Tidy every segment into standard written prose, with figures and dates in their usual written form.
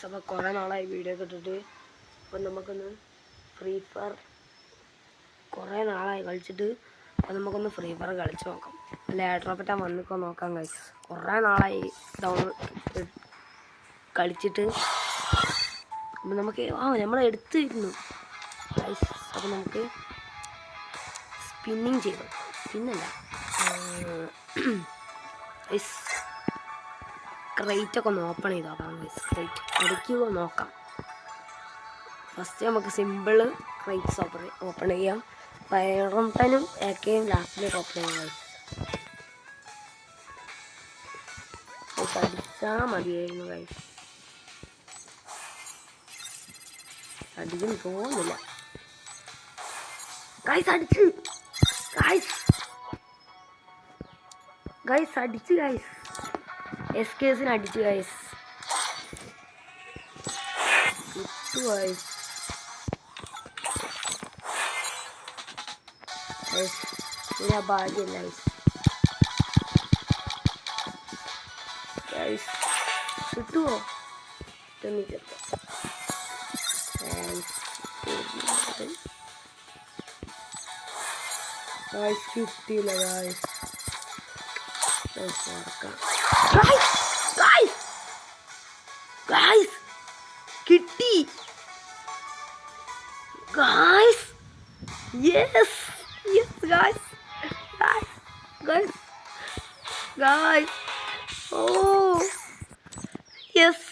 അപ്പോൾ കുറേ നാളായി വീഡിയോ ഒക്കെ ഇട്ടിട്ട്. അപ്പം നമുക്കൊന്ന് ഫ്രീ ഫയർ കുറേ നാളായി കളിച്ചിട്ട്. അപ്പം നമുക്കൊന്ന് ഫ്രീ ഫയർ കളിച്ച് നോക്കാം. അല്ല ഏട്രോപ്പറ്റാൻ വന്നിക്കോ നോക്കാം ഗൈസ്. കുറേ നാളായി ഡൗൺലോഡ് കളിച്ചിട്ട്. അപ്പം നമുക്ക് നമ്മൾ എടുത്തിരുന്നു ഗൈസ്. അപ്പം നമുക്ക് സ്പിന്നിങ് ചെയ്തു. സ്പിന്നല്ല ഗൈസ്, ക്രേറ്റ് ഒക്കെ ഒന്ന് ഓപ്പൺ ചെയ്തു നോക്കാം ഗൈസ്. ക്രേറ്റ് അടിക്കുക നോക്കാം. ഫസ്റ്റ് നമുക്ക് സിമ്പിൾ ക്രേറ്റ്സ് ഓപ്പൺ ചെയ്യാം. ഫയറും ഏക്കയും ലാസ്റ്റിലേക്ക് ഓപ്പൺ ചെയ്യാം ഗൈസ്. അടിച്ചാൽ മതിയായിരുന്നു ഗൈസ്. അടിക്കും തോന്നുന്നില്ല ഗൈസ്. അടിച്ച് ഗൈസ് അടിച്ച് ഗൈസ്. എസ്കേസിന് അടിച്ചു ഗൈസ്. കിട്ടു ഗൈസ്. പിന്നെ ഭാഗ്യല്ല ഗൈസ്. കിട്ടുമോ? കിട്ടിയില്ല ഗൈസ്. കിട്ടി guys. Yes guys. Oh yes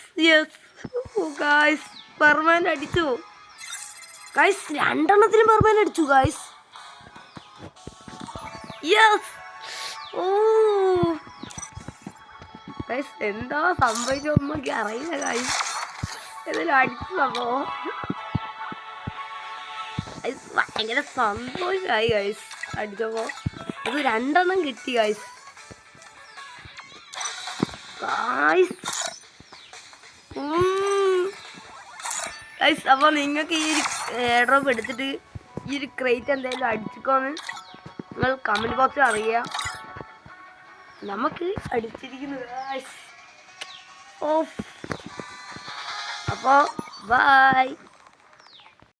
guys. Permanent അടിച്ചു ഗൈസ്. രണ്ടെണ്ണത്തിനും പെർമനന്റ് അടിച്ചു ഗൈസ്. യെസ്. ഓ ഗൈസ്, എന്താ സംഭവിച്ചൊന്നും എനിക്ക് അറിയില്ല ഗൈസ്. ഏതായാലും അടിച്ചു സംഭവം ഗൈസ്. ഭയങ്കര സന്തോഷമായി ഗൈസ് അടിച്ചപ്പോൾ. അത് രണ്ടെണ്ണം കിട്ടി ഗൈസ്. ഗൈസ് അപ്പോൾ നിങ്ങൾക്ക് ഈ ഒരു എയർഡ്രോപ്പ് എടുത്തിട്ട് ഈ ഒരു ക്രേറ്റ് എന്തായാലും അടിച്ചിക്കോന്ന് നിങ്ങൾ കമൻറ്റ് ബോക്സിൽ അറിയുക. നമുക്ക് അടിച്ചിരിക്കുന്നു ഗൈസ്. ഓഫ്. അപ്പോൾ ബൈ.